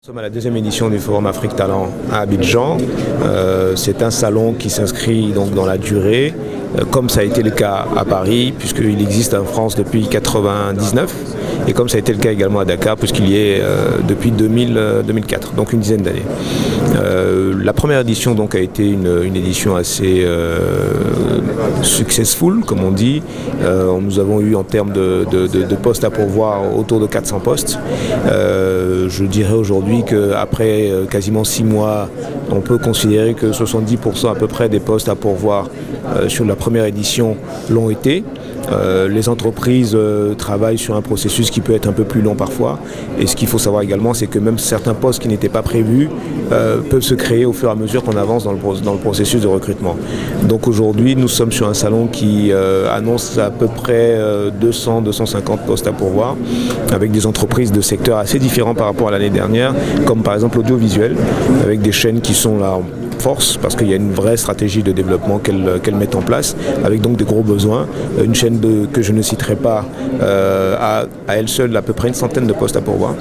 Nous sommes à la deuxième édition du Forum Afrique Talent à Abidjan. C'est un salon qui s'inscrit donc dans la durée, comme ça a été le cas à Paris, puisqu'il existe en France depuis 1999, et comme ça a été le cas également à Dakar, puisqu'il y est depuis 2004, donc une dizaine d'années. La première édition donc a été une édition assez successful, comme on dit. Nous avons eu en termes de postes à pourvoir autour de 400 postes. Je dirais aujourd'hui qu'après quasiment 6 mois, on peut considérer que 70% à peu près des postes à pourvoir sur la première édition l'ont été. Les entreprises travaillent sur un processus qui peut être un peu plus long parfois. Et ce qu'il faut savoir également, c'est que même certains postes qui n'étaient pas prévus peuvent se créer au fur et à mesure qu'on avance dans le processus de recrutement. Donc aujourd'hui, nous sommes sur un salon qui annonce à peu près 200-250 postes à pourvoir, avec des entreprises de secteurs assez différents par rapport à l'année dernière, comme par exemple l'audiovisuel, avec des chaînes qui sont là en force, parce qu'il y a une vraie stratégie de développement qu'elles mettent en place, avec donc des gros besoins. Une chaîne que je ne citerai pas a à elle seule à peu près une centaine de postes à pourvoir.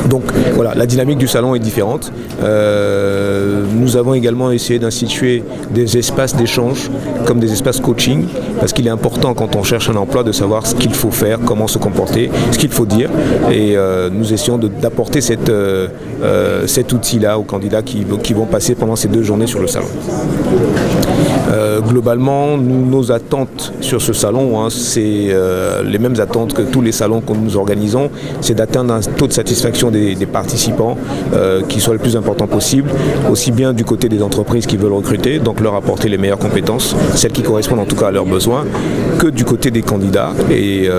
Donc voilà, la dynamique du salon est différente. Nous avons également essayé d'instituer des espaces d'échange, comme des espaces coaching, parce qu'il est important quand on cherche un emploi de savoir ce qu'il faut faire, comment se comporter, ce qu'il faut dire. Et nous essayons d'apporter cet outil-là aux candidats qui vont passer pendant ces 2 journées sur le salon. Globalement, nos attentes sur ce salon, c'est les mêmes attentes que tous les salons que nous organisons, c'est d'atteindre un taux de satisfaction des participants qui soit le plus important possible, aussi bien du côté des entreprises qui veulent recruter, donc leur apporter les meilleures compétences, celles qui correspondent en tout cas à leurs besoins, que du côté des candidats, et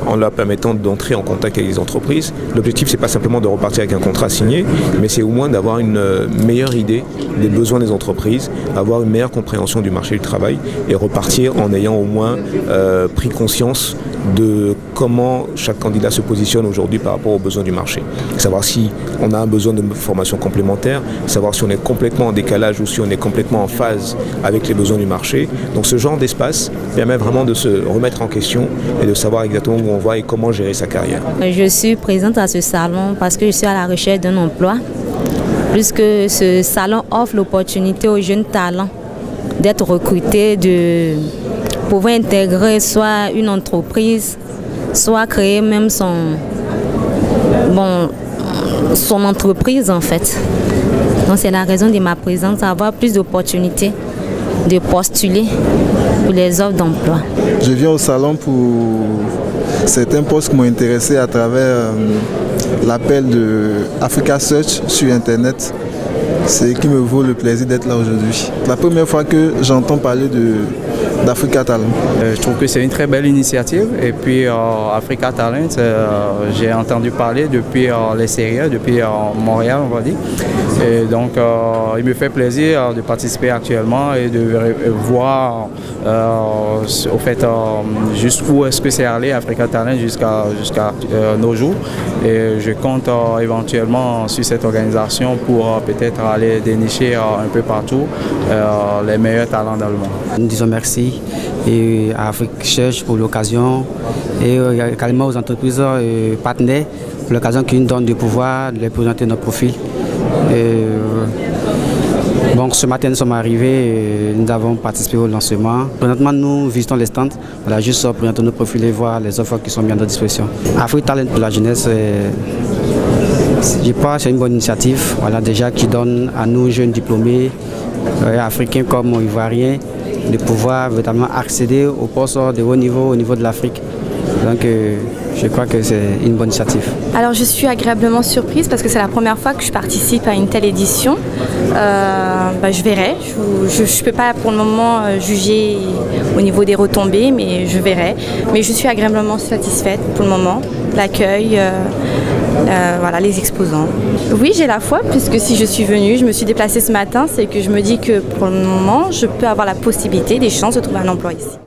en leur permettant d'entrer en contact avec les entreprises. L'objectif, c'est pas simplement de repartir avec un contrat signé, mais c'est au moins d'avoir une meilleure idée des besoins des entreprises, avoir une meilleure compréhension du marché du travail et repartir en ayant au moins pris conscience de comment chaque candidat se positionne aujourd'hui par rapport aux besoins du marché. Savoir si on a un besoin de formation complémentaire, savoir si on est complètement en décalage ou si on est complètement en phase avec les besoins du marché. Donc ce genre d'espace permet vraiment de se remettre en question et de savoir exactement où on va et comment gérer sa carrière. Je suis présente à ce salon parce que je suis à la recherche d'un emploi, puisque ce salon offre l'opportunité aux jeunes talents d'être recrutés, de pouvoir intégrer soit une entreprise, soit créer même son entreprise en fait. Donc c'est la raison de ma présence, avoir plus d'opportunités de postuler pour les offres d'emploi. Je viens au salon pour certains postes qui m'ont intéressé à travers l'appel de Africa Search sur Internet. C'est qui me vaut le plaisir d'être là aujourd'hui. La première fois que j'entends parler d'Africa Talent. Je trouve que c'est une très belle initiative. Et puis Africa Talent, j'ai entendu parler depuis l'extérieur, depuis Montréal, on va dire. Et donc il me fait plaisir de participer actuellement et de voir au fait jusqu'où est-ce que c'est allé Africa Talent jusqu'à nos jours. Et je compte éventuellement sur cette organisation pour peut-être aller dénicher un peu partout les meilleurs talents dans le monde. Nous disons merci à Africa Search pour l'occasion et également aux entreprises partenaires pour l'occasion qu'ils nous donnent de pouvoir les présenter notre profil. Donc ce matin nous sommes arrivés et nous avons participé au lancement. Présentement nous visitons les stands, voilà, juste présenter nos profils et voir les offres qui sont mises à notre disposition. Africa Talent pour la jeunesse, je pense que c'est une bonne initiative, voilà, déjà qui donne à nous jeunes diplômés africains comme ivoiriens de pouvoir véritablement accéder aux postes de haut niveau au niveau de l'Afrique. Donc je crois que c'est une bonne initiative. Alors je suis agréablement surprise parce que c'est la première fois que je participe à une telle édition. Je verrai. Je ne peux pas pour le moment juger au niveau des retombées, mais je verrai. Mais je suis agréablement satisfaite pour le moment. L'accueil, voilà, les exposants. Oui, j'ai la foi, puisque si je suis venue, je me suis déplacée ce matin, c'est que je me dis que pour le moment, je peux avoir la possibilité, des chances de trouver un emploi ici.